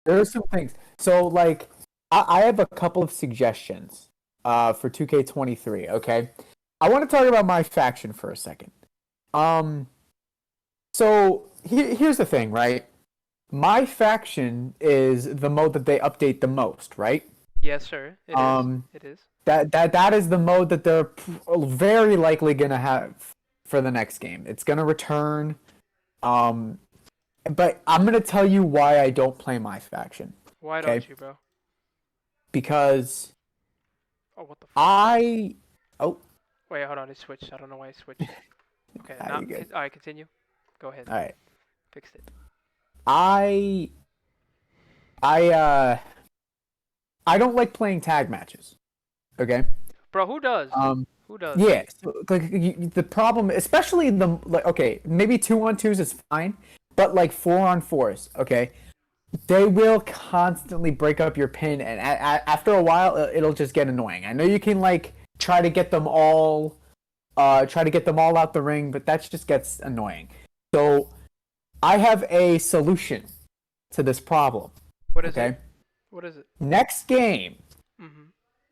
There are some things. So like I have a couple of suggestions for 2K23, okay? I want to talk about my faction for a second. Um so here's the thing, right? My faction is the mode that they update the most, right? Yes, sir. It is. Um It is. that is the mode that they're very likely gonna have for the next game. It's gonna return. Um, but I'm gonna tell you why I don't play my faction. Why Okay, don't you, bro? because Oh, what the fuck? I oh, Wait, hold on. It switched. I don't know why it switched. Okay, now. you good. All right, continue. Go ahead. All right, Fixed it. I I uh I don't like playing tag matches. Okay. Bro, who does? Um, Who does? yeah. So, like the problem, especially the like, okay, maybe 2-on-2s is fine, but like 4-on-4s, okay, they will constantly break up your pin, and after a while, it'll just get annoying. I know you can like try to get them all out the ring, but that just gets annoying. So I have a solution to this problem. What is it? Okay, What is it? next game, Mm-hmm.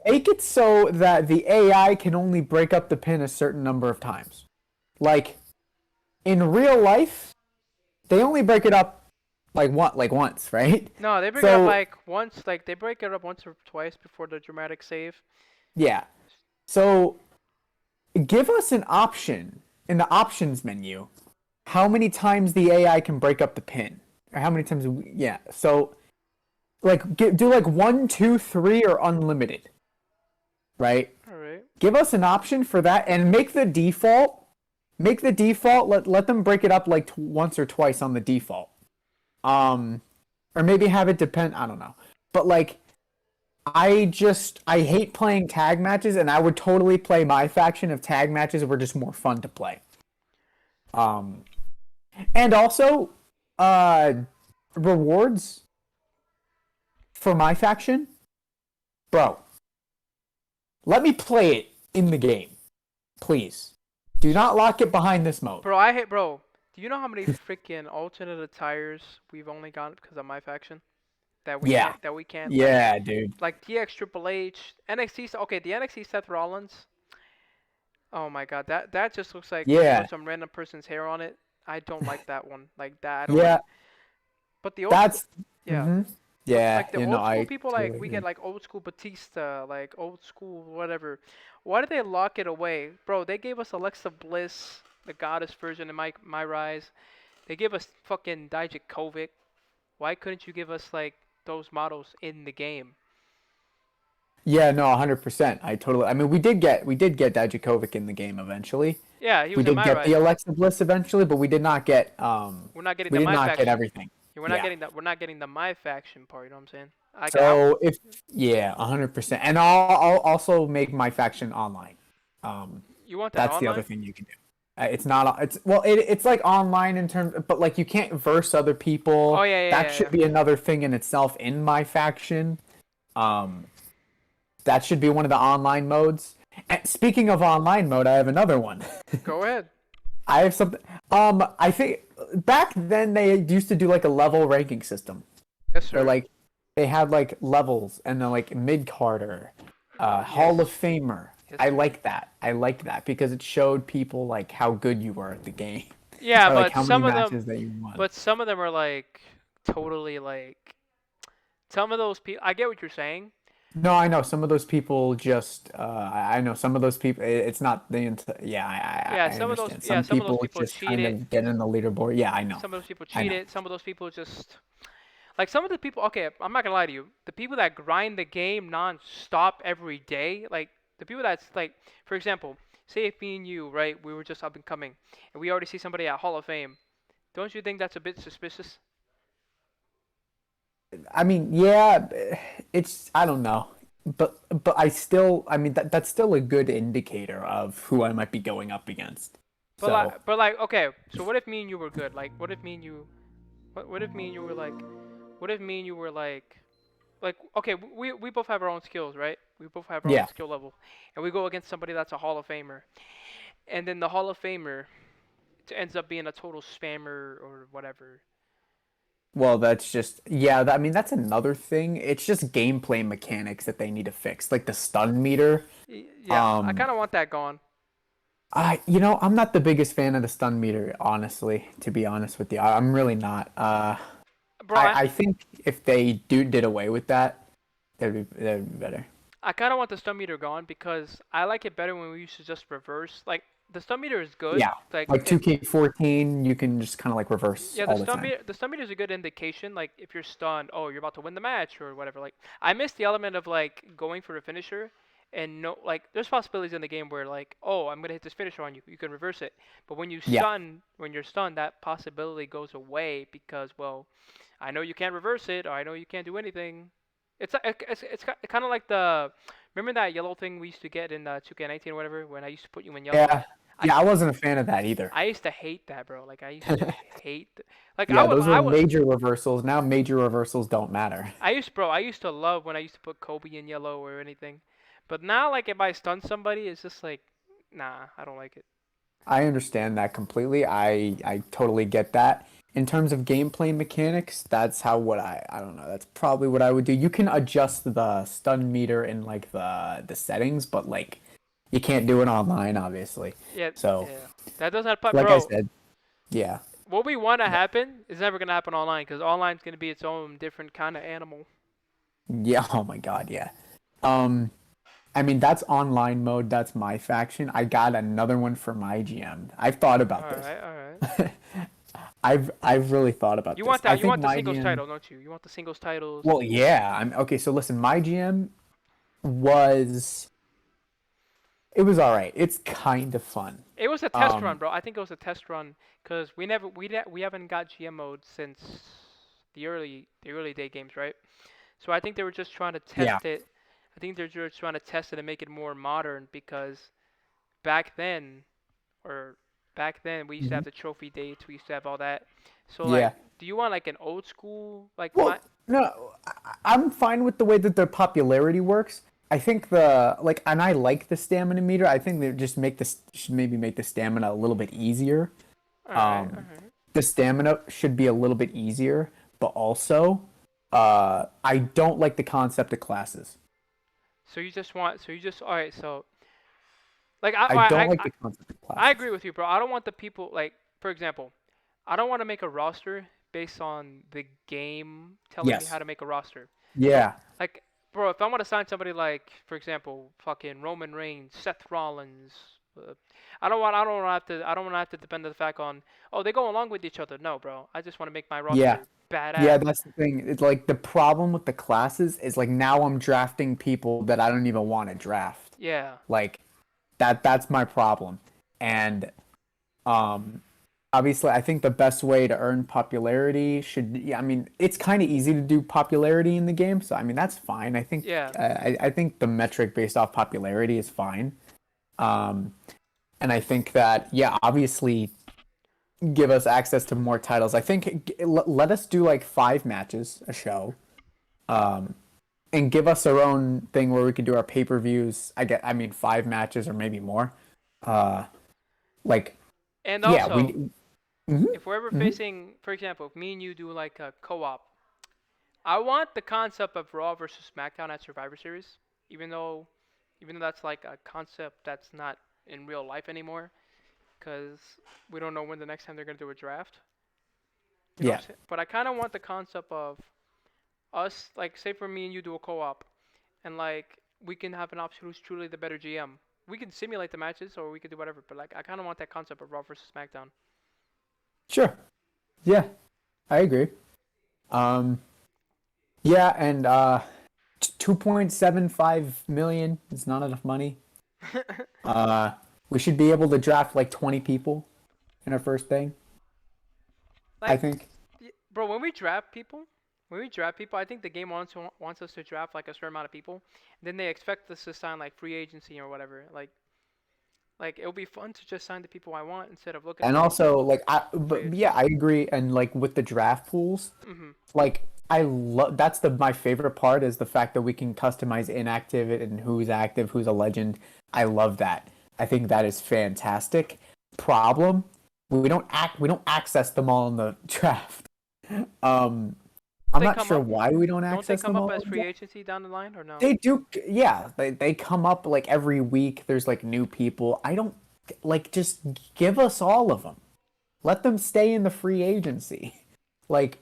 make it so that the AI can only break up the pin a certain number of times. Like in real life, they only break it up like once, right? No, they break it up So like once. Like they break it up once or twice before the dramatic save. yeah. So give us an option in the options menu how many times the AI can break up the pin. Or how many times yeah. So like do like 1, 2, 3 or unlimited, right? All right. Give us an option for that and make the default let them break it up like once or twice on the default. Um or maybe have it depend, I don't know. But like I hate playing tag matches, and I would totally play my faction if tag matches were just more fun to play. Um, and also, uh, rewards for my faction, bro. Let me play it in the game, please. Do not lock it behind this mode. Bro, I hate. Bro, do you know how many freaking alternate attires we've only got because of my faction? That we Yeah, can't. That we can't yeah, dude. like TX Triple H, NXT. Okay, the NXT Seth Rollins. Oh my God, that just looks like he Yeah, put some random person's hair on it. I don't like that one. Like that, I don't like. yeah. But the old school, That's yeah. But yeah. like the You know, old school I people, like totally we get agree. like old school Batista, like old school whatever. Why did they lock it away, bro? They gave us Alexa Bliss, the goddess version of my Rise. They gave us fucking Dijakovic. Why couldn't you give us like those models in the game? Yeah, no, 100%. I totally. I mean, we did get Dijakovic in the game eventually. Yeah, he We was in did my get the Rise. Alexa Bliss eventually, but We're not getting we the did my not get faction. everything. We're not Yeah. getting that. We're not getting the my faction part. You know what I'm saying? So if yeah, 100%. And I'll also make my faction online. Um, You want that that's the other online? thing you can do. It's not. It's well. It's like online in terms, but like you can't verse other Oh people. yeah, yeah, That yeah, should yeah. be another thing in itself in my faction. Um, that should be one of the online modes. And speaking of online mode, I have another one. Go ahead. I have something. I think back then they used to do like a level ranking system. Yes, They're sir. like they had like levels and then like mid carder, Yes. Hall of Famer. Yes, I sir. like that. I liked that because it showed people like how good you were at the game, Yeah, or like how many matches that you won. but some of them are like totally like some of those people. I get what you're saying. No, I know some of those people just. I know some of those people. It's not the. Yeah, Yeah, I some of those. understand. Yeah, Some some of those people people just kind cheated. of get in the leaderboard. Yeah, I know. Some of those people I know. cheated. Some of those people just like some of the people. Okay, I'm not gonna lie to you. The people that grind the game non-stop every day, like the people that's like, for example, say if me and you, right, we were just up and coming, and we already see somebody at Hall of Fame. Don't you think that's a bit suspicious? I mean, yeah, it's I don't know, but I mean that's still a good indicator of who I might be going up against. So Okay. So what if me and you were good? Like, what if me and you, what if me and you were like, what if me and you were like, okay, we both have our own skills, right? We both have our own yeah, skill level, and we go against somebody that's a Hall of Famer, and then the Hall of Famer ends up being a total spammer or whatever. Well, that's just yeah. I mean, that's another thing. It's just gameplay mechanics that they need to fix, like the stun meter. Yeah, I Um, kind of want that gone. I'm not the biggest fan of the stun meter, honestly. To be honest with you, I'm really not. Bro, I think if they did away with that, that'd be better. I kind of want the stun meter gone because I like it better when we used to just reverse. Like the stun meter is good. Yeah, Like like if 2K14, you can just kind of like reverse yeah, all the time. the stun meter is a good indication. Like if you're stunned, oh, you're about to win the match or whatever. Like I miss the element of like going for a finisher and no, like there's possibilities in the game where like, oh, I'm gonna hit this finisher on you. You can reverse it. But Yeah, when you're stunned, that possibility goes away because well, I know you can't reverse it or I know you can't do anything. It's kind of like the remember that yellow thing we used to get in 2K19 or whatever when I used to put you in yellow. yeah, I yeah. I wasn't a fan of that either. I used to hate that, bro. Like I used to hate like Yeah, those were I would major reversals. Now major reversals don't matter. I used to love when I used to put Kobe in yellow or anything. But now like if I stun somebody, it's just like nah, I don't like it. I understand that completely. I totally get that. In terms of gameplay mechanics, that's how what I don't know. That's probably what I would do. You can adjust the stun meter in like the settings, but like you can't do it online, obviously. Yeah, So, yeah. That doesn't happen, like I bro. said, yeah. What we want to happen is never gonna happen online because online's gonna be its own different kind of animal. Yeah, oh my God, yeah. Um, I mean that's online mode, that's my faction. I got another one for my GM. I've thought All about this. right, all right. I've really thought about You this. want I that? You think want the my singles GM title, don't you? You want the singles titles. well, yeah, I'm okay, so listen, my GM was it was all right. It's kind of fun. It was a test run, Um, bro. I think it was a test run because we haven't got GM mode since the early day games, right? So I think they were just trying to yeah. test it. I think they're just trying to test it and make it more modern because back then or back then we used to Hmm. have the trophy dates, we used to have all that. So like, Yeah. do you want like an old school like my Well, no, I'm fine with the way that their popularity works. I think the like, and I like the stamina meter. I think they just make this should maybe make the stamina a little bit easier. all right, all Um, right. the stamina should be a little bit easier, but also, I don't like the concept of classes. So you just all right. So like I don't like the concept of I classes. agree with you, bro. I don't want the people like, for example, I don't want to make a roster based on the game telling me how Yes. to make a roster. So Yeah. like, bro, if I want to sign somebody like, for example, fucking Roman Reigns, Seth Rollins, uh, I don't want to have to depend on the fact on, oh, they go along with each other. No, bro. I just want to make my Yeah. roster Yeah, badass. that's the thing. It's like the problem with the classes is like now I'm drafting people that I don't even want to draft. Yeah. Like that's my problem. And um obviously I think the best way to earn popularity should yeah, I mean it's kind of easy to do popularity in the game, so I mean that's fine. I think Yeah. I think the metric based off popularity is fine. Um and I think that yeah, obviously give us access to more titles. I think let us do like 5 matches a show. Um and give us our own thing where we could do our pay-per-views. I mean 5 matches or maybe more. Uh like And yeah, also, we mhm, if we're ever mhm. facing, for example, if me and you do like a co-op, I want the concept of Raw versus SmackDown at Survivor Series, even though, even though that's like a concept that's not in real life anymore, because we don't know when the next time they're gonna do a draft. You know what Yeah, I'm saying? But I kind of want the concept of us, like, say for me and you do a co-op, and like we can have an option who's truly the better GM. We can simulate the matches, or we could do whatever. But like, I kind of want that concept of Raw versus SmackDown. sure. Yeah, I agree. Um, yeah, and 2.75 million is not enough money. Uh, we should be able to draft like 20 people in our first thing, I Like, think. bro, when we draft people, I think the game wants us to draft like a certain amount of people. Then they expect us to sign like free agency or whatever. Like it'll be fun to just sign the people I want instead of looking And for also like but players. yeah, I agree and like with the draft pools, Mhm. like I love that's the my favorite part is the fact that we can customize inactive and who's active, who's a legend. I love that. I think that is fantastic. Problem, we don't access them all in the draft. I'm Don't they not come sure up? why we don't Don't they access come them up all as the free time. agency down the line or no? They do, yeah. They come up like every week. There's like new people. I don't like just give us all of them. Let them stay in the free agency. Like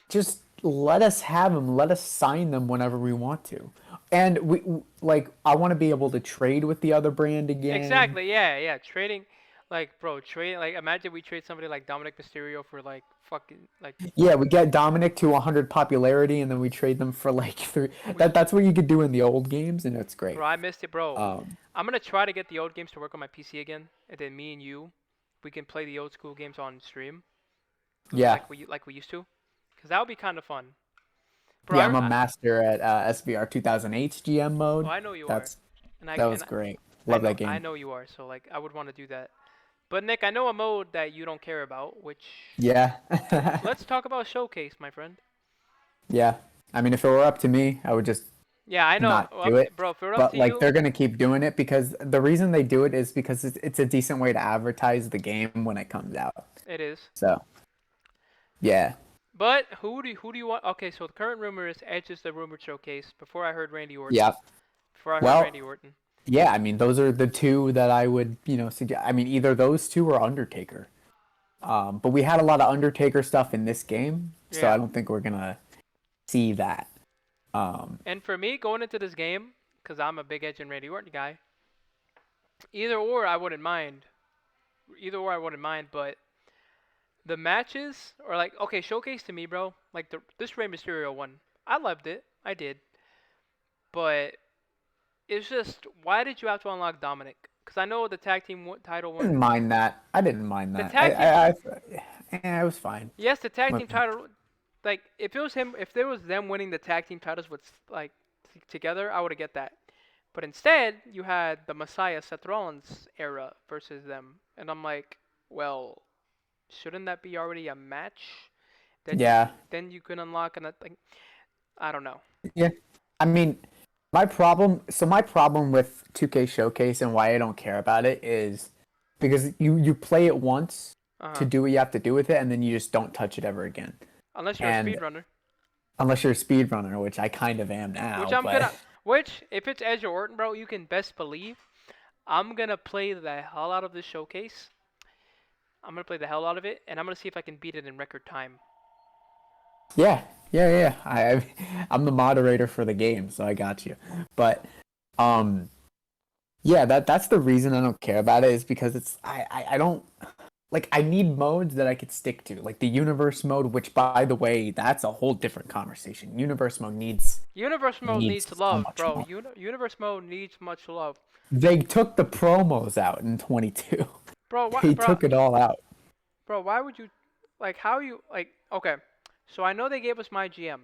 just let us have them. Let us sign them whenever we want to. And like I want to be able to trade with the other brand again. Exactly. Yeah. Yeah. Trading, like, bro, trade. Like, imagine we trade somebody like Dominic Mysterio for like fucking like Yeah, we get Dominic to 100 popularity, and then we trade them for like three. we. That's what you could do in the old games, and it's great. Bro, I missed it, bro. Um, I'm gonna try to get the old games to work on my PC again, and then me and you, we can play the old school games on stream, yeah, like we used to, cause that would be kind of fun, bro. yeah, I'm a master at SVR 2008's GM Oh, mode. I know you are, That's and I that and was great. Love that I game. know you are. So like, I would want to do that. But Nick, I know a mode that you don't care about, which Yeah, let's talk about Showcase, my friend. yeah. I mean, if it were up to me, I would just Yeah, I know, not do it. bro. If we're up But to like, you, they're gonna keep doing it because the reason they do it is because it's a decent way to advertise the game when it comes out. it is. So yeah, But who do you want? Okay, so the current rumor is Edge is the rumored showcase. Before I heard Randy Orton. yeah. Before I heard Well, Randy Orton. yeah. I mean, those are the two that I would, suggest. I mean, either those two or Undertaker. But we had a lot of Undertaker stuff in this game, so I Yeah. don't think we're gonna see that. Um, And for me, going into this game, because I'm a big Edge and Randy Orton guy, either or I wouldn't mind. Either or I wouldn't mind, but the matches or like okay, showcase to me, bro. Like this Rey Mysterio one, I loved it. I did, but it's just why did you have to unlock Dominic? Because I know the tag team title I didn't one. mind that. I didn't mind The that. tag team, It was fine. yes, the tag With team title. Like if it was him, if there was them winning the tag team titles with like together, I would have get that. But instead, you had the Messiah Seth Rollins era versus them, and I'm like, well, shouldn't that be already a match? Yeah, Then you can unlock and like I don't know. yeah. I mean, my problem with 2K Showcase and why I don't care about it is because you play it once Uh to huh. do what you have to do with it, and then you just don't touch it ever again. Unless you're a And speedrunner, unless you're a speedrunner, which I kind of am which now, I'm but gonna. Which if it's Edge or Orton, bro, you can best believe I'm gonna play the hell out of this showcase. I'm gonna play the hell out of it, and I'm gonna see if I can beat it in record time. yeah, yeah, yeah. I'm the moderator for the game, so I got you. But um, yeah, that's the reason I don't care about it is because I don't like I need modes that I could stick to, like the universe mode, which by the way, that's a whole different conversation. Universe mode Universe mode needs needs so love, much bro. more. Universe mode needs much love, They took the promos out in 22. bro. Why, They bro? took it all out. Bro, why would you, like, how you like? Okay, so I know they gave us my GM,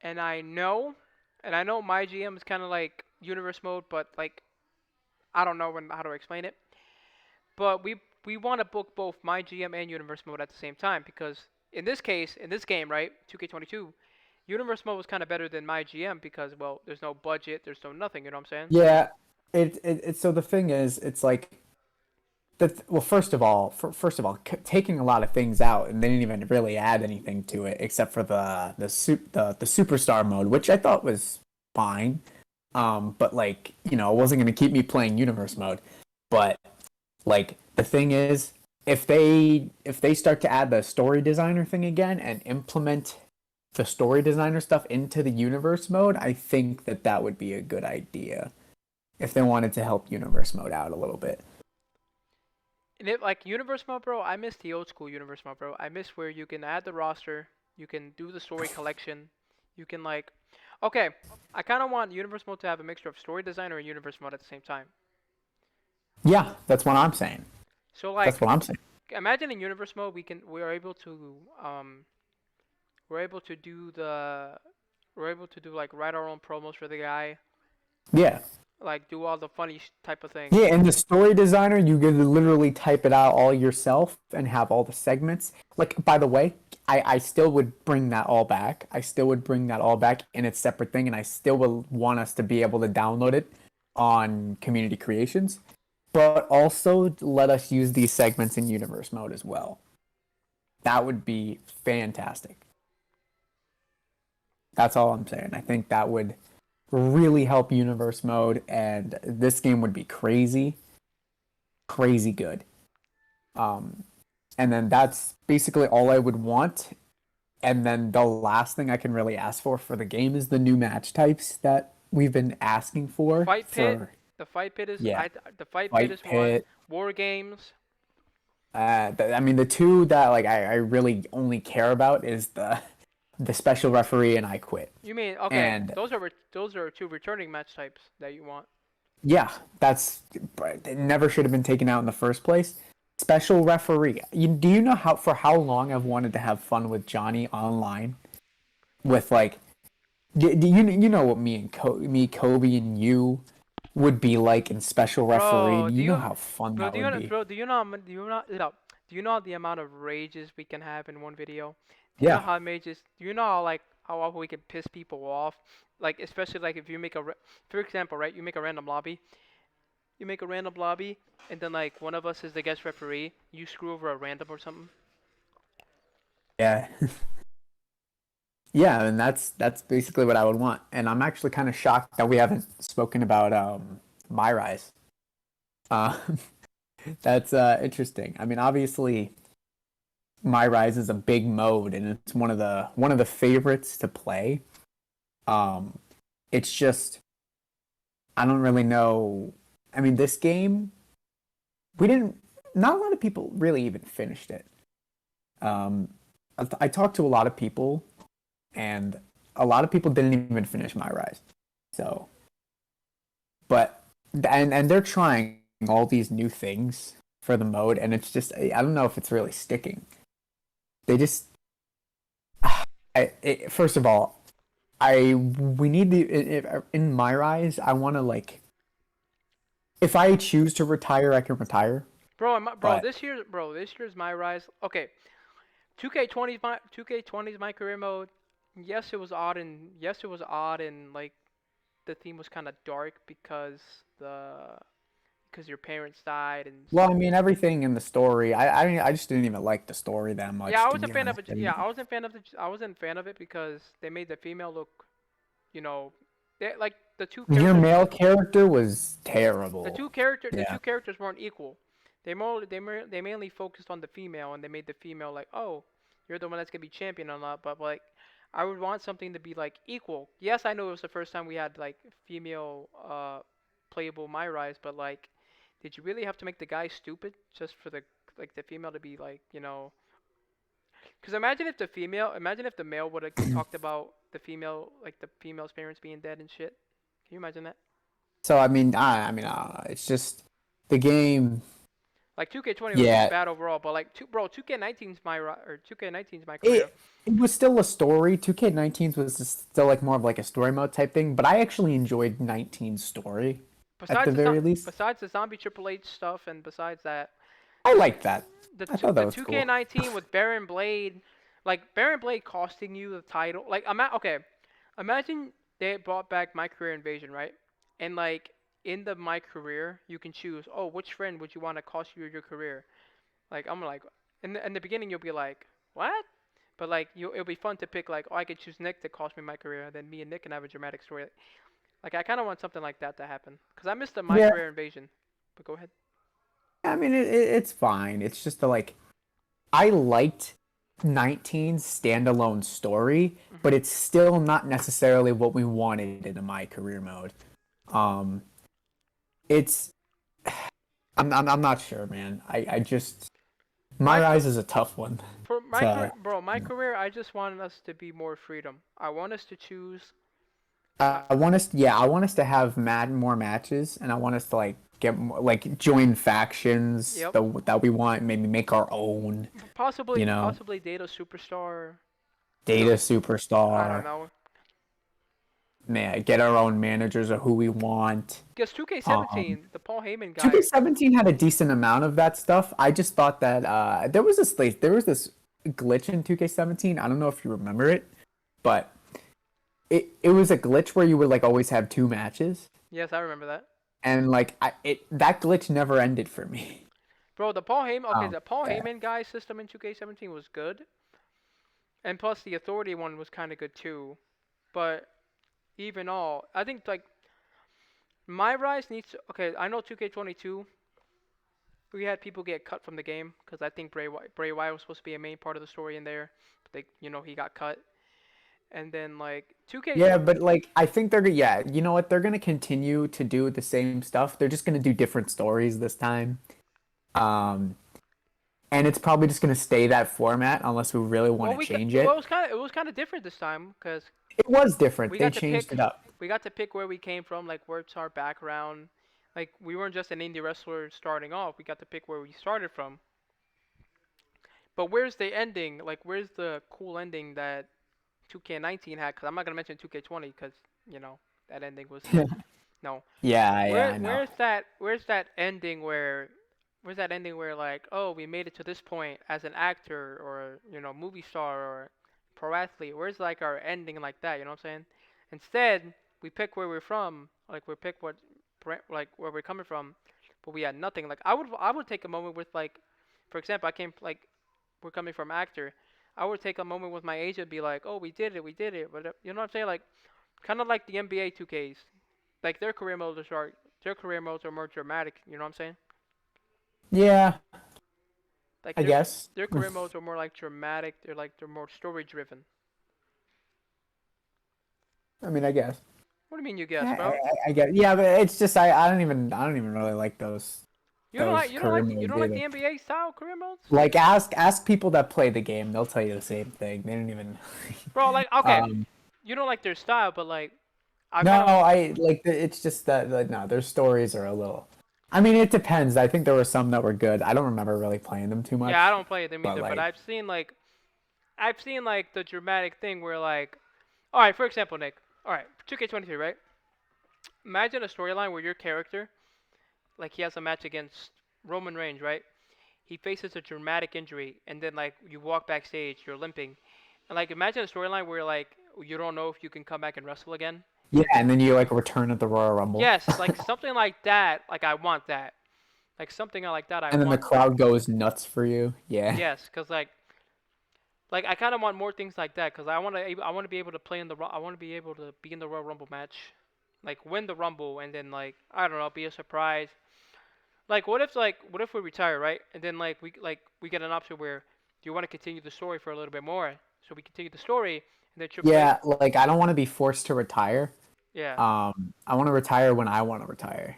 and I know my GM is kind of like universe mode, but like I don't know how to explain it. But we want to book both my GM and universe mode at the same time because in this case, in this game, right, 2K22, universe mode was kind of better than my GM because well, there's no budget, there's no nothing. You know what I'm saying? Yeah, it so the thing is, it's like well, first of all, taking a lot of things out, and they didn't even really add anything to it except for the superstar mode, which I thought was fine. But like it wasn't gonna keep me playing universe mode. But like the thing is, if they start to add the story designer thing again and implement the story designer stuff into the universe mode, I think that would be a good idea if they wanted to help universe mode out a little bit. And it like universe mode, bro. I miss the old school universe mode, bro. I miss where you can add the roster, you can do the story collection, you can like, okay, I kind of want universe mode to have a mixture of story designer and universe mode at the same time. Yeah, that's what I'm saying. So That's like, what I'm saying. imagine in universe mode we are able to we're able to do like write our own promos for the guy, Yeah. like do all the funny type of things. Yeah, in the story designer, you could literally type it out all yourself and have all the segments. Like, by the way, I still would bring that all back. I still would bring that all back in its separate thing, and I still will want us to be able to download it on Community Creations, but also let us use these segments in universe mode as well. that would be fantastic. That's all I'm saying. I think that would really help universe mode, and this game would be crazy, crazy good. Um, and then that's basically all I would want. And then the last thing I can really ask for the game is the new match types that we've been asking for. Fight pit. For The fight pit is yeah, the fight pit fight is one. pit. War games. I mean, the two that like I really only care about is the special referee and I quit. You mean okay? And Those are two returning match types that you want. yeah, that's it never should have been taken out in the first place. Special referee. Do you know how long I've wanted to have fun with Johnny online? With like, do you know what me, Kobe, and you would be like in special referee? Bro, Do do you know you, how fun bro, that do you would know, be? bro, do you know, no, do you know the amount of rages we can have in one video? Do you know Yeah, how mages, do you know how, like, how often we can piss people off? Like, especially, like, if you make for example, right, you make a random lobby, and then, like, one of us is the guest referee, you screw over a random or something. yeah, yeah, and that's basically what I would want. And I'm actually kind of shocked that we haven't spoken about My Rise. Uh, that's interesting. I mean, obviously, My Rise is a big mode, and it's one of the favorites to play. Um, it's just I don't really know. I mean, this game we didn't. Not a lot of people really even finished it. Um, I talked to a lot of people, and a lot of people didn't even finish My Rise. So, but and they're trying all these new things for the mode, and it's just I don't know if it's really sticking. They just first of all, we need in My Rise. I want to like if I choose to retire, I can retire. Bro, But this year's my rise. Okay, 2K20's my career mode. Yes, it was odd, and like the theme was kind of dark because your parents died and well, I mean everything in the story. I just didn't even like the story that yeah, much I to was a be fan of honest. it. Yeah, I wasn't a fan of it because they made the female look, you know, they like Your male character was terrible. the Yeah. two characters weren't equal. They mainly focused on the female, and they made the female like, oh, you're the one that's gonna be champion on that. But like, I would want something to be like equal. Yes, I know it was the first time we had like female playable My Rise, but like, did you really have to make the guy stupid just for the female to be like, you know? Because imagine if the male would have talked about the female, like the female's parents being dead and shit. Can you imagine that? So I mean, I don't know. It's just the game. Like 2K20 was just Yeah, bad overall, but like 2K19's or 2K19's my career. it was still a story. 2K19 was just still like more of like a story mode type thing. But I actually enjoyed 19's story at the very least. Besides the zombie Triple H stuff, and besides that, I liked that. I thought the that was cool. 2K19 with Baron Blade, like Baron Blade costing you the title. Like okay, imagine they brought back My Career Invasion, right? And like in the My Career, you can choose. Oh, which friend would you want to cost you your career? Like I'm like, in the beginning you'll be like, what? But like it'll be fun to pick like, oh, I could choose Nick to cost me my career, then me and Nick can have a dramatic story. Like I kind of want something like that to happen, cause I missed the My Yeah, Career Invasion. But go ahead. I mean it's fine. It's just the like I liked 19's standalone story, Hmm. but it's still not necessarily what we wanted in a my career mode. Um, it's I'm not sure, man. I just My My Rise is a tough one. For my career, To bro, my career, I just wanted us to be more freedom. I want us to choose. Uh, I want us to have more matches, and I want us to like get more, like join factions yep. that we want, maybe make our own. Possibly, You know, possibly date a superstar. data I don't superstar. know. Man, get our own managers of who we want. Because Um, 2K17, the Paul Heyman guy. 2K17 had a decent amount of that stuff. I just thought that there was this glitch in 2K17. I don't know if you remember it, but it was a glitch where you would like always have two matches, Yes, I remember that. and like that glitch never ended for me. Bro, the Paul Heyman, okay, Um, the Paul yeah. Heyman guy system in 2K17 was good, and plus the Authority one was kind of good too. But even all, I think like My Rise needs to, okay, I know 2K22, we had people get cut from the game because I think Bray Wyatt was supposed to be a main part of the story in there, but he got cut. And then like 2K, Yeah, but like I think yeah, you know what? They're gonna continue to do the same stuff. They're just gonna do different stories this time. Um, and it's probably just gonna stay that format unless we really want to change well, it. it was kind of different this time because It was different. we They got to changed pick it up. we got to pick where we came from, like where's our background. Like we weren't just an indie wrestler starting off. We got to pick where we started from. But where's the ending? Like where's the cool ending that 2K19 had? Because I'm not gonna mention 2K20 because you know that ending was no. Yeah, I know. Where's that ending where like, oh, we made it to this point as an actor or movie star or pro athlete? Where's like our ending like that? You know what I'm saying? Instead, we pick where we're from, like we pick like where we're coming from, but we had nothing. Like I would take a moment with like, for example, I came like we're coming from actor. I would take a moment with my agent and be like, oh, we did it, but you know what I'm saying? Like kind of like the NBA 2Ks, like their career modes are more dramatic. You know what I'm saying? Yeah, Like I guess. their career modes are more like dramatic. They're more story driven. I mean, I guess. What do you mean you guess, I, bro? I get. Yeah, but it's just I don't even really like those career You modes don't like the either. NBA style career modes, Like ask people that play the game, they'll tell you the same thing. They don't even. bro? Like okay, um, you don't like their style, but like I no, kind of I like it's just that like no, their stories are a little. I mean, it depends. I think there were some that were good. I don't remember really playing them too yeah I much, don't play them but either, but like I've seen like the dramatic thing where like all right, for example, Nick. All right, 2K23, right? Imagine a storyline where your character like he has a match against Roman Reigns, right? He faces a dramatic injury, and then like you walk backstage, you're limping, and like imagine a storyline where like you don't know if you can come back and wrestle again, yeah, and then and then you like return at the Royal Rumble, yes, like something like that. Like I want that. Like something like that. I and then the want. crowd goes nuts for you. Yeah, Yes, cause like I kind of want more things like that, cause I want to be able to play in the I want to be able to be in the Royal Rumble match, like win the Rumble, and then like I don't know, be a surprise. Like what if we retire, right? And then we get an option where do you want to continue the story for a little bit more? So we continue the story, and then Triple H, yeah. Like I don't want to be forced to retire. yeah. I want to retire when I want to retire,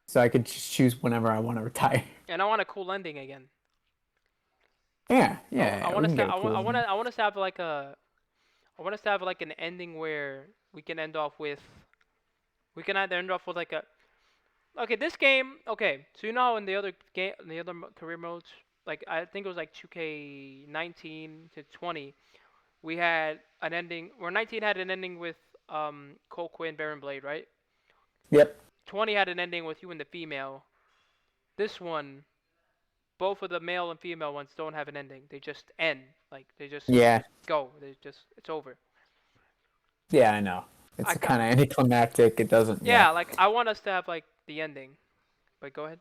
so I could just choose whenever I want to retire. And I want a cool ending again. Yeah, I, yeah, I yeah, we want us can to get a cool one. I want us to have like I want us to have like an ending where we can end off with we can either end off with like a okay this game okay so you know how in the other career modes like I think it was like 2K19 to 20 we had an ending where 19 had an ending with Cole Quinn Baron Blade, right? Yep. 20 had an ending with you and the female. This one, both of the male and female ones don't have an ending. They just end. Like they just Yeah. go. It's over. Yeah, I know. I It's got kind of anticlimactic. It doesn't. Yeah. yeah. Like I want us to have like the ending. But go ahead.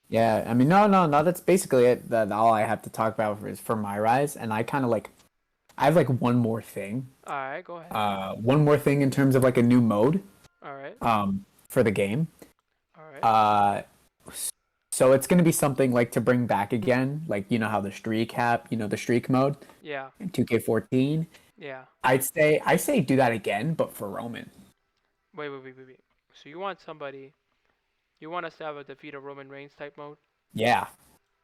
Yeah. I mean, no. That's basically it. That all I have to talk about is for my rise, and I kind of like. I have like one more thing. All right, go ahead. One more thing in terms of like a new mode. All right. For the game. All right. Uh, so it's gonna be something like to bring back again, like you know how the the streak mode Yeah. in 2K14. Yeah. I say do that again, but for Roman. Wait. So you want somebody? You want us to have a defeat of Roman Reigns type mode? Yeah.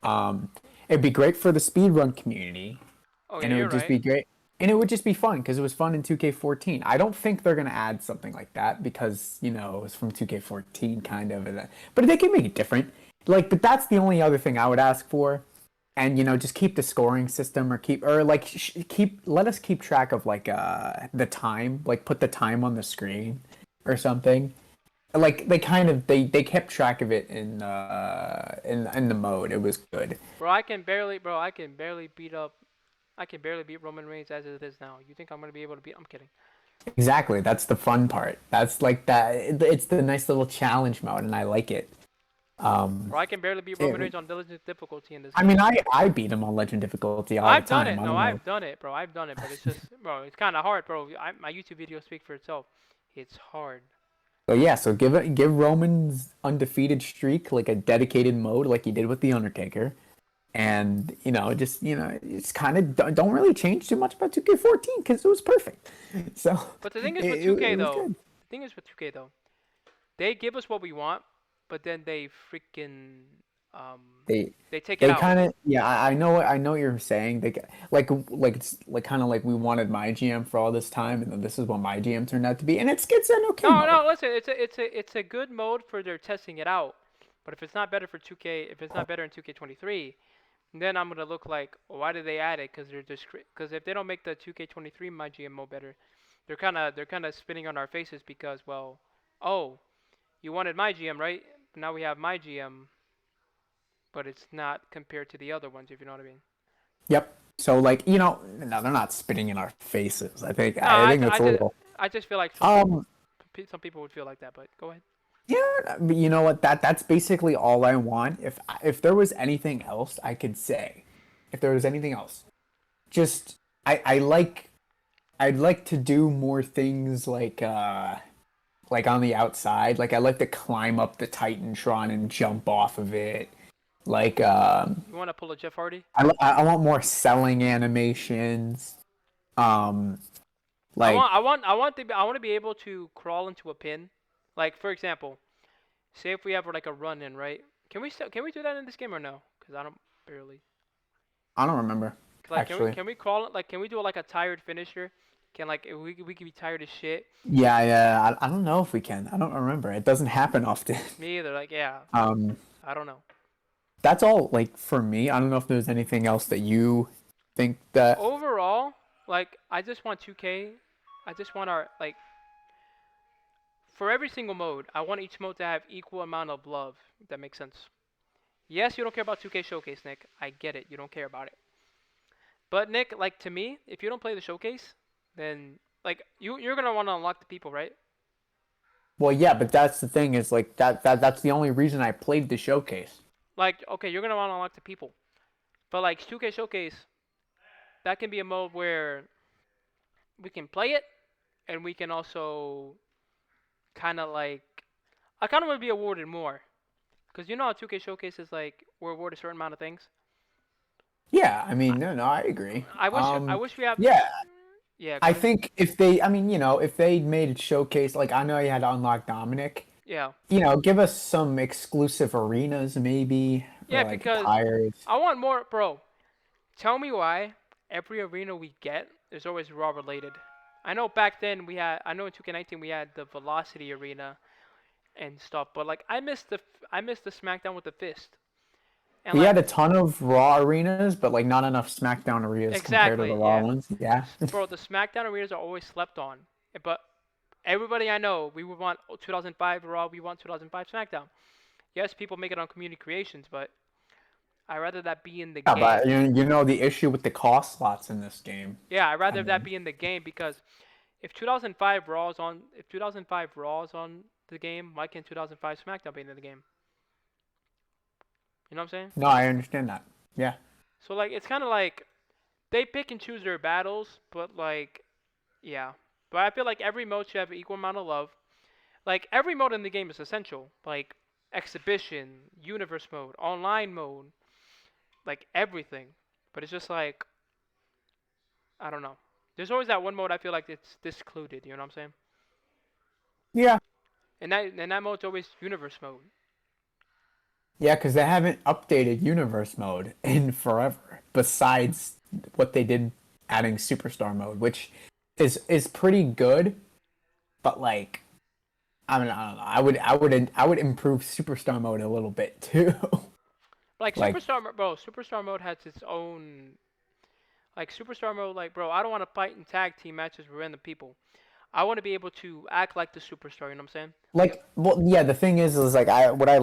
Um, it'd be great for the speedrun community, Oh yeah, and it you're would just right. be great. And it would just be fun because it was fun in 2K14. I don't think they're gonna add something like that because it was from 2K14 kind of, but they can make it different. Like, but that's the only other thing I would ask for, and just keep the scoring system or like let us keep track of like the time, like put the time on the screen or something. Like they kept track of it in the mode. It was good. Bro, I can barely beat Roman Reigns as it is now. You think I'm gonna be able to beat? I'm kidding. Exactly. That's the fun part. That's like that. It's the nice little challenge mode, and I like it. Um, Bro, I can barely beat yeah, Roman Reigns on diligent difficulty in this I game. mean, I beat him on legend difficulty all the I've done time. it. I No, don't know. I've done it, bro. I've done it, but it's just, bro, it's kind of hard, bro. My YouTube videos speak for itself. It's hard. So yeah, so give Roman's undefeated streak like a dedicated mode, like he did with the Undertaker, and it's kind of don't really change too much about 2K14 because it was perfect. So But the thing is with it 2K was though, good. the thing is with 2K though, they give us what we want, but then they freaking um They they take it they out. kind of yeah, I know what you're saying. It's like kind of like we wanted my GM for all this time, and then this is what my GM turned out to be, and it's an okay No, mode. no, listen, it's a good mode for their testing it out. But if it's not better for 2K, if it's not better in 2K23, then I'm gonna look like, well, why did they add it? Because they're just because if they don't make the 2K23 my GM mode better, they're kind of spitting on our faces because, well, oh, you wanted my GM, right? Now we have my GM, but it's not compared to the other ones, if you know what I mean. Yep. So like no, they're not spitting in our faces. No, I think that's a little. I just feel like Um, some people would feel like that, but go ahead. yeah, but you know what? That's basically all I want. If there was anything else I could say, if there was anything else, just I like I'd like to do more things like on the outside. Like I like to climb up the Titantron and jump off of it. Like You want to pull a Jeff Hardy? I want more selling animations. Um, I like want I want I want I want to be able to crawl into a pin. Like for example, say if we have like a run in, right? Can we do that in this game or no? Cause I don't barely. I don't remember Like actually. can we crawl like can we do like a tired finisher? Can like if we can be tired as shit? Yeah. I don't know if we can. I don't remember. It doesn't happen often. Me either. Like yeah, Um, I don't know. that's all like for me. I don't know if there's anything else that you think that. Overall, like I just want 2K. I just want our like for every single mode. I want each mode to have equal amount of love. If that makes sense. Yes, you don't care about 2K Showcase, Nick. I get it. You don't care about it. But Nick, like to me, if you don't play the showcase, then like you're gonna want to unlock the people, right? Well, yeah, but that's the thing is like that's the only reason I played the showcase. Like okay, you're gonna want to unlock the people. But like 2K Showcase, that can be a mode where we can play it, and we can also kind of like I kind of want to be awarded more, cause you know how 2K Showcase is like we're awarded a certain amount of things. Yeah, I I, mean, no, I agree. I wish we have. Yeah, Yeah, go I ahead. think if they, I mean, if they made a showcase, like I know you had to unlock Dominic, Yeah. give us some exclusive arenas maybe, or Yeah, like because attires. I want more, bro. Tell me why every arena we get is always raw related. I know back then I know in 2K19 we had the Velocity arena and stuff, but like I missed the SmackDown with the fist. And We like had a ton of Raw arenas, but like not enough SmackDown arenas compared to the exactly, Raw yeah. ones. Yeah. Bro, the SmackDown arenas are always slept on. But everybody I know, we would want 2005 Raw, we want 2005 SmackDown. Yes, people make it on community creations, but I'd rather that be in the Yeah, but game. you know the issue with the cost slots in this game. Yeah, I'd I rather that mean, be in the game because if 2005 Raw is on the game, why can't 2005 SmackDown be in the game? You know what I'm saying? no, I understand that. Yeah. So like it's kind of like they pick and choose their battles, but like yeah. But I feel like every mode should have an equal amount of love. Like every mode in the game is essential. Like exhibition, universe mode, online mode, like everything. But it's just like I don't know. There's always that one mode I feel like it's discluded. You know what I'm saying? Yeah. And that mode's always universe mode. Yeah, because they haven't updated universe mode in forever. Besides what they did adding superstar mode, which is pretty good, but like I mean I don't know. I would improve superstar mode a little bit too. Like Like Superstar mode has its own like Superstar mode. Like bro, I don't want to fight in tag team matches with random people. I want to be able to act like the superstar. You know what I'm saying? well yeah, the thing is like what I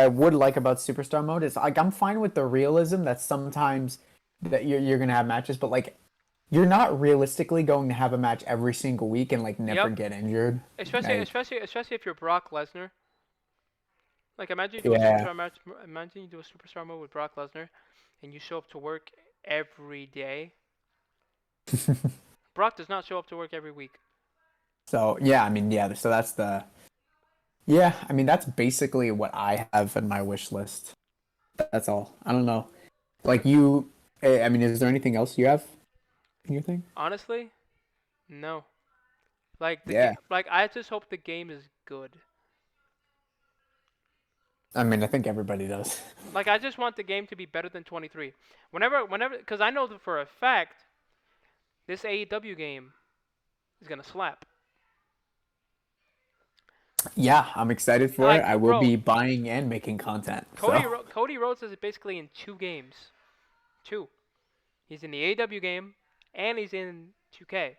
would like about superstar mode is like I'm fine with the realism that sometimes that you're gonna have matches, but like you're not realistically going to have a match every single week and like never Yep. get injured. Especially Like especially especially if you're Brock Lesnar. Like imagine you do a Yeah. superstar match. Imagine you do a superstar mode with Brock Lesnar, and you show up to work every day. Brock does not show up to work every week. So yeah, I mean, yeah. So that's the yeah. I mean, that's basically what I have in my wish list. That's all. I don't know. Like you, I mean, is there anything else you have in your thing? Honestly, no. Like the game, Yeah. like I just hope the game is good. I mean, I think everybody does. Like I just want the game to be better than 23. Whenever, because I know that for a fact this AEW game is gonna slap. Yeah, I'm excited for it. Like, I will bro, be buying and making content. So Cody Rhodes is basically in two games. Two. He's in the AEW game, and he's in 2K.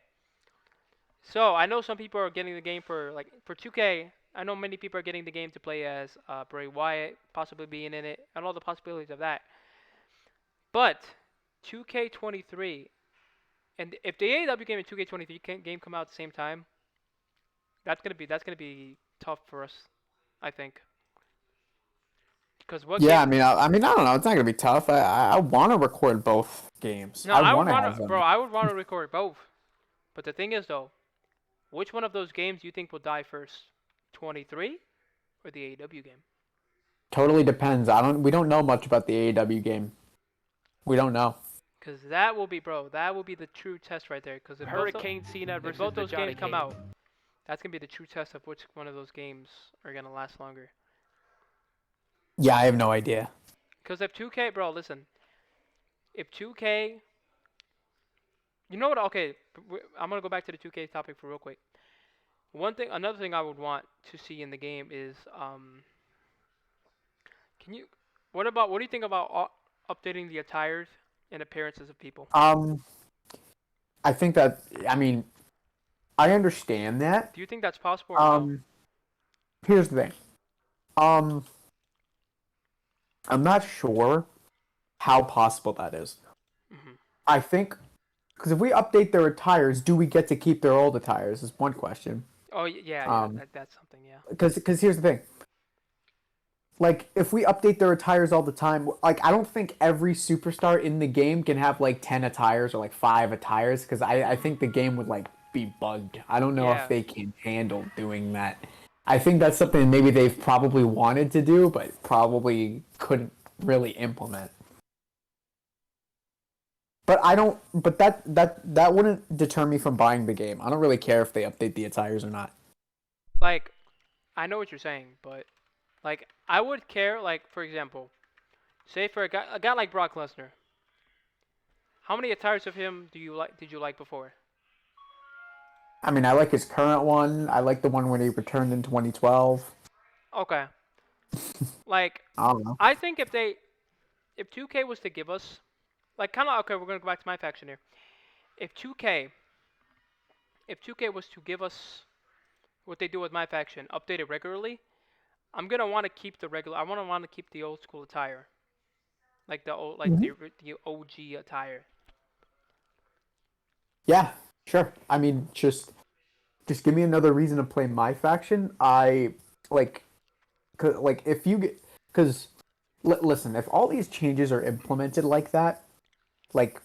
So I know some people are getting the game for like for 2K. I know many people are getting the game to play as Bray Wyatt, possibly being in it, and all the possibilities of that. But 2K23, and if the AEW game and 2K23 game come out at the same time, that's gonna be tough for us, I think. Because what yeah, game? I mean, I don't know. It's not gonna be tough. I want to record both games. No, I I would want to wanna, have bro. them. I would wanna record both. But the thing is, though, which one of those games do you think will die first? 23 or the AEW game? Totally depends. I don't. We don't know much about the AEW game. We don't know. Because that will be, bro. That will be the true test right there. Because Hurricane Cena if versus both the those Johnny games come Cage. out, that's gonna be the true test of which one of those games are gonna last longer. Yeah, I have no idea. Because if 2K, bro, listen, if 2K, you know what? Okay, I'm gonna go back to the 2K topic for real quick. Another thing I would want to see in the game is, can you, what do you think about updating the attires and appearances of people? Um, I think that. I mean, I understand that. Do you think that's possible or no? Um, here's the thing. Um, I'm not sure how possible that is. Hmm. I think because if we update their attires, do we get to keep their old attires? Is one question. Oh yeah, that's something, yeah. Because here's the thing. Like, if we update their attires all the time, like, I don't think every superstar in the game can have, like, 10 attires or, like, 5 attires, because I think the game would, like, be bugged. I don't know if Yeah, they can handle doing that. I think that's something maybe they've probably wanted to do, but probably couldn't really implement. But I don't. But that wouldn't deter me from buying the game. I don't really care if they update the attires or not. like I know what you're saying, but like I would care. Like for example, say for a guy like Brock Lesnar, how many attires of him do you like? Did you like before? I mean, I like his current one. I like the one when he returned in 2012. Okay, like I don't know. I think if 2K was to give us like kind of okay, we're gonna go back to my faction here. If 2K if 2K was to give us what they do with my faction, update it regularly, I'm gonna want to keep the regular. I want to keep the old school attire, like the old, like Mhm. the OG attire. Yeah, sure. I mean, just give me another reason to play my faction. I like, like if you get, because listen, if all these changes are implemented like that, like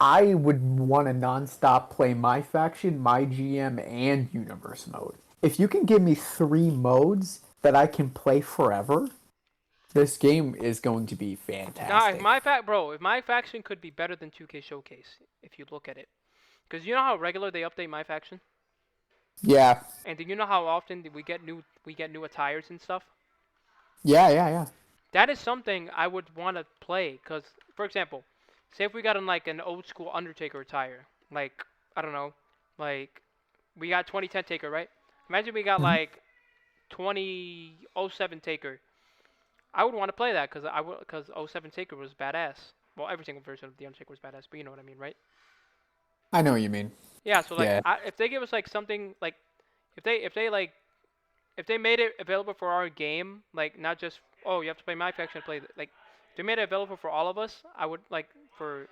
I would want to nonstop play my faction, my GM, and universe mode. If you can give me 3 modes that I can play forever, this game is going to be Nah, if fantastic. my if my faction could be better than 2K Showcase, if you look at it, because you know how regular they update my faction, Yeah, and do you know how often we get new attires and stuff? yeah. That is something I would want to play, because for example, say if we got like an old school Undertaker attire, like I don't know, like we got 2010 Taker, right? Imagine we got Mhm. like 2007 Taker. I would want to play that because '07 Taker was badass. Well, every single version of the Undertaker was badass, but you know what I mean, right? I know what you mean. Yeah. So like, Yeah. if they give us like something like, if they made it available for our game, like not just oh you have to play my faction to play like, if they made it available for all of us, I would like for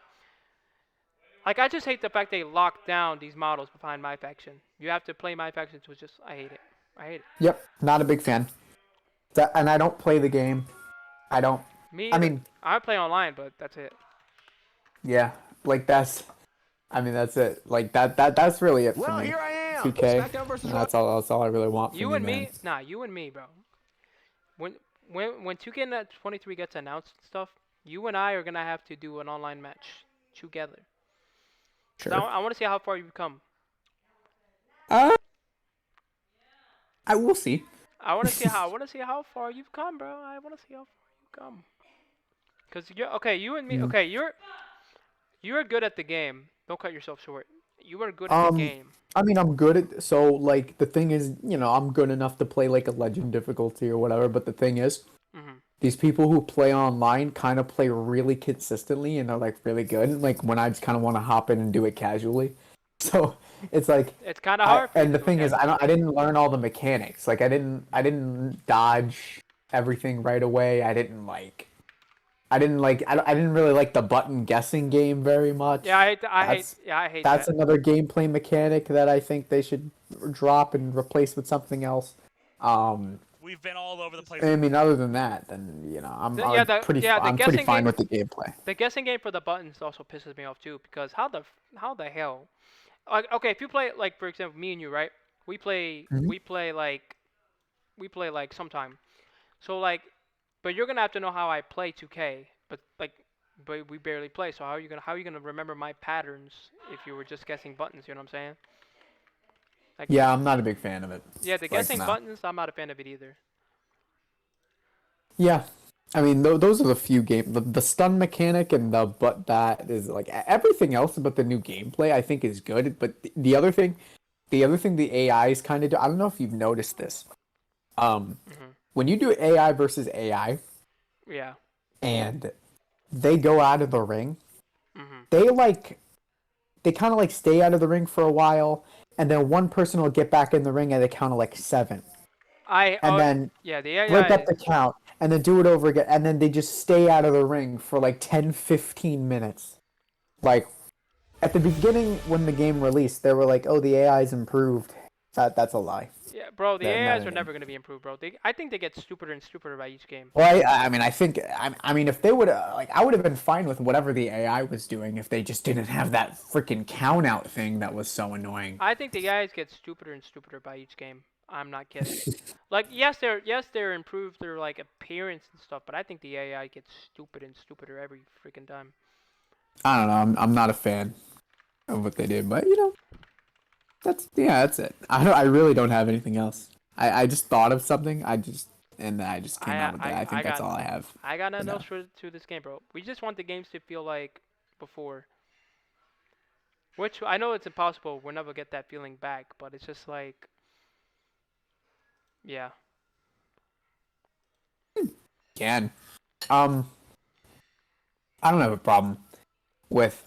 like I just hate the fact they locked down these models behind my faction. You have to play my faction to just I hate it. I hate it. Yep. Not a big fan. And I don't play the game. I don't. Me I either. mean, I play online, but that's it. yeah, like that's. I mean, that's it. Like that's really it for Well, me. here I am. 2K. SmackDown versus And Raw. that's all I really want from You you, and man. me, nah, you and me, bro. When when 2K23 gets announced and stuff, you and I are gonna have to do an online match together. 'Cause Sure. I want to see how far you've come. Uh, I will see. I want to see how far you've come, bro. I want to see how far you've come. Cause you're okay. You and me. Mm. Okay, you're good at the game. Don't cut yourself short. You are good at the Um, game. I mean, I'm good at so like the thing is, I'm good enough to play like a legend difficulty or whatever. But the thing is, Mhm. these people who play online kind of play really consistently and are like really good. Like when I just kind of want to hop in and do it casually. So it's like It's kind of hard for you and to the do it thing is, casually. I didn't learn all the mechanics. Like I didn't dodge everything right away. I didn't really like the button guessing game very much. Yeah, That's I hate that's that. another gameplay mechanic that I think they should drop and replace with something else. We've been all over the place. I mean, other than that, then I'm pretty guessing fine game, with the gameplay. the guessing game for the buttons also pisses me off too because how the hell? Like okay, if you play like for example me and you right, we play Mhm. we play like we play like sometime. So like, but you're gonna have to know how I play 2K. But we barely play. So how are you gonna remember my patterns if you were just guessing buttons? You know what I'm saying? Like Yeah, I'm not a big fan of it. yeah, the Like, guessing no. buttons. I'm not a fan of it either. Yeah, I mean, those are the few the stun mechanic and but that is like everything else about the new gameplay. I think is good, but the other thing the AIs kind of do. I don't know if you've noticed this. Mhm. When you do AI versus AI, Yeah. and they go out of the ring, Mhm. they kind of like stay out of the ring for a while, and then one person will get back in the ring at a count of like 7, and then Yeah, the break AI. up the count, and then do it over again, and then they just stay out of the ring for like 10, 15 minutes. Like at the beginning when the game released, they were like, "Oh, the AI's improved." That's a lie. Yeah, bro, the No, AIs no, are no. never gonna be improved, bro. I think they get stupider and stupider by each game. Well, I mean, I mean, if they would like, I would have been fine with whatever the AI was doing if they just didn't have that freaking count out thing that was so annoying. I think the AIs get stupider and stupider by each game. I'm not kidding. Like yes they're improved their like appearance and stuff, but I think the AI gets stupid and stupider every freaking time. I don't know. I'm not a fan of what they did, but that's it. I really don't have anything else. I just thought of something. I just came out with that. I think that's all I have I got for nothing else now. to this game, bro. We just want the games to feel like before. Which I know it's impossible. We'll never get that feeling back, but it's just like yeah. Can I don't have a problem with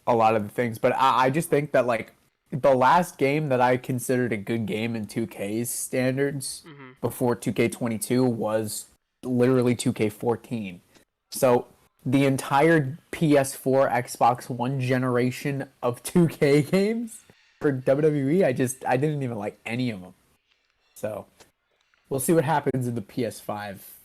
a lot of the things, but I just think that like the last game that I considered a good game in 2K's standards Mhm. before 2K22 was literally 2K14. So the entire PS4, Xbox One generation of 2K games for WWE, I didn't even like any of them. So we'll see what happens in the PS5